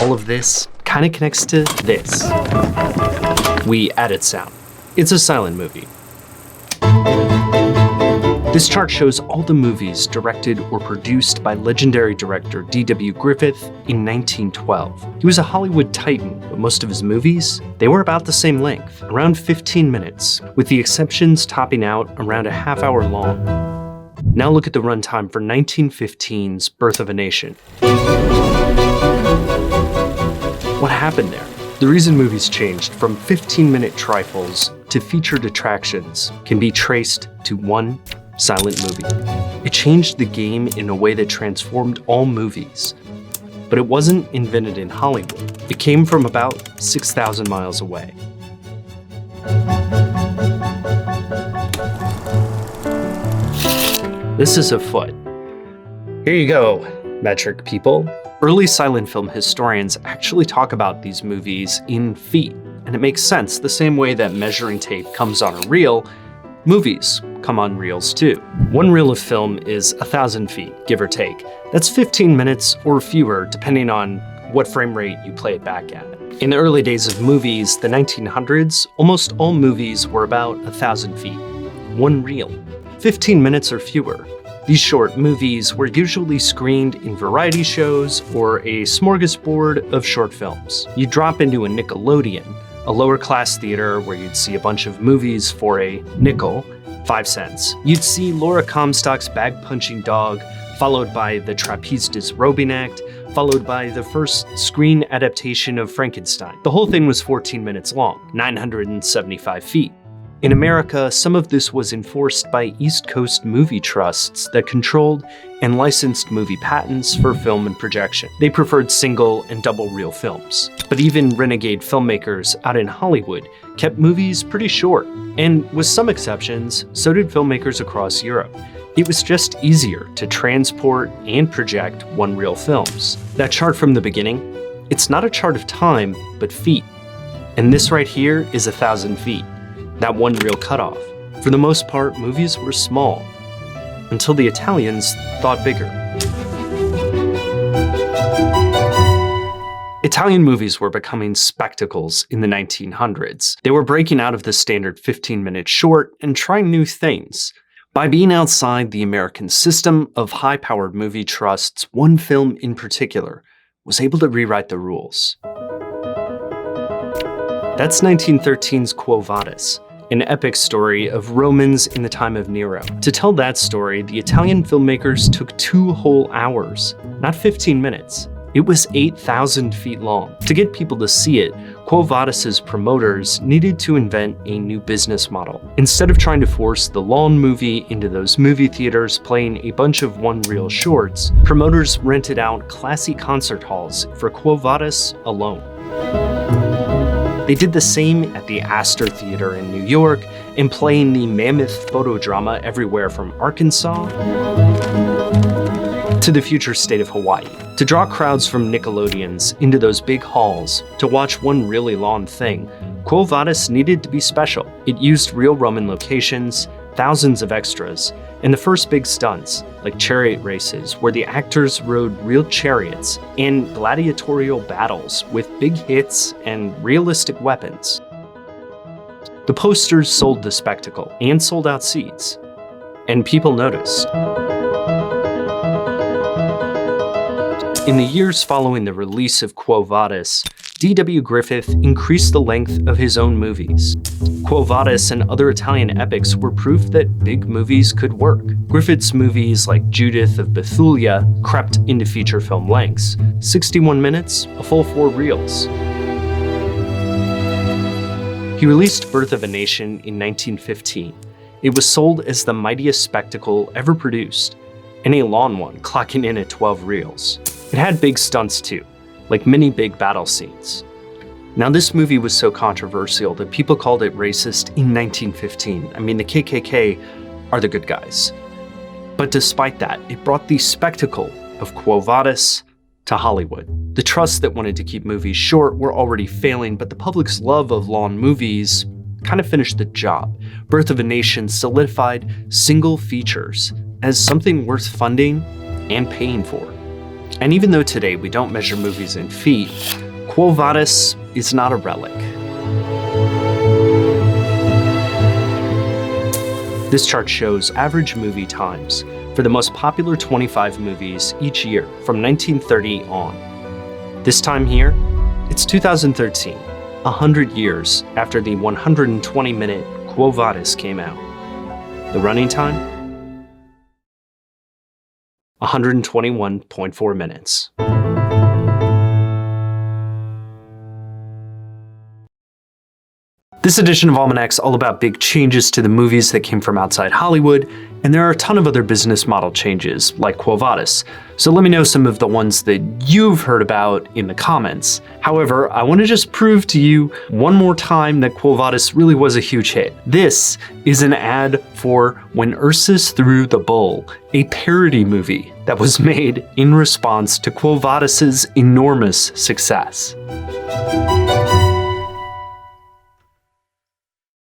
All of this kind of connects to this. We added sound. It's a silent movie. This chart shows all the movies directed or produced by legendary director DW Griffith in 1912. He was a Hollywood titan, but most of his movies, they were about the same length, around 15 minutes, with the exceptions topping out around a half hour long. Now look at the runtime for 1915's Birth of a Nation. What happened there? The reason movies changed from 15-minute trifles to featured attractions can be traced to one silent movie. It changed the game in a way that transformed all movies. But it wasn't invented in Hollywood. It came from about 6,000 miles away. This is a foot. Here you go, metric people. Early silent film historians actually talk about these movies in feet, and it makes sense. The same way that measuring tape comes on a reel, movies come on reels too. One reel of film is 1,000 feet, give or take. That's 15 minutes or fewer, depending on what frame rate you play it back at. In the early days of movies, the 1900s, almost all movies were about 1,000 feet. One reel. 15 minutes or fewer. These short movies were usually screened in variety shows or a smorgasbord of short films. You drop into a Nickelodeon, a lower class theater where you'd see a bunch of movies for a nickel, 5 cents. You'd see Laura Comstock's Bag Punching Dog, followed by the Trappistas Roving Act, followed by the first screen adaptation of Frankenstein. The whole thing was 14 minutes long, 975 feet. In America, some of this was enforced by East Coast movie trusts that controlled and licensed movie patents for film and projection. They preferred single and double reel films. But even renegade filmmakers out in Hollywood kept movies pretty short, and with some exceptions, so did filmmakers across Europe. It was just easier to transport and project one-reel films. That chart from the beginning, it's not a chart of time, but feet. And this right here is 1,000 feet. That one-reel cutoff. For the most part, movies were small, until the Italians thought bigger. Italian movies were becoming spectacles in the 1900s. They were breaking out of the standard 15-minute short and trying new things. By being outside the American system of high-powered movie trusts, one film in particular was able to rewrite the rules. That's 1913's Quo Vadis, an epic story of Romans in the time of Nero. To tell that story, the Italian filmmakers took 2 whole hours, not 15 minutes. It was 8,000 feet long. To get people to see it, Quo Vadis's promoters needed to invent a new business model. Instead of trying to force the long movie into those movie theaters playing a bunch of one-reel shorts, promoters rented out classy concert halls for Quo Vadis alone. They did the same at the Astor Theater in New York and playing the mammoth photo drama everywhere from Arkansas to the future state of Hawaii. To draw crowds from nickelodeons into those big halls to watch one really long thing, Quo Vadis needed to be special. It used real Roman locations, thousands of extras, and the first big stunts, like chariot races where the actors rode real chariots, and gladiatorial battles with big hits and realistic weapons. The posters sold the spectacle and sold out seats, and people noticed. In the years following the release of Quo Vadis, DW Griffith increased the length of his own movies. Quo Vadis and other Italian epics were proof that big movies could work. Griffith's movies like Judith of Bethulia crept into feature film lengths, 61 minutes, a full 4 reels. He released Birth of a Nation in 1915. It was sold as the mightiest spectacle ever produced, and a long one, clocking in at 12 reels. It had big stunts too, like many big battle scenes. Now this movie was so controversial that people called it racist in 1915. I mean, the KKK are the good guys. But despite that, it brought the spectacle of Quo Vadis to Hollywood. The trusts that wanted to keep movies short were already failing, but the public's love of long movies kind of finished the job. Birth of a Nation solidified single features as something worth funding and paying for. And even though today we don't measure movies in feet, Quo Vadis is not a relic. This chart shows average movie times for the most popular 25 movies each year from 1930 on. This time here, it's 2013, 100 years after the 120-minute Quo Vadis came out. The running time? 121.4 minutes. This edition of Almanac's all about big changes to the movies that came from outside Hollywood, and there are a ton of other business model changes, like Quo Vadis. So let me know some of the ones that you've heard about in the comments. However, I want to just prove to you one more time that Quo Vadis really was a huge hit. This is an ad for When Ursus Threw the Bull, a parody movie that was made in response to Quo Vadis's enormous success.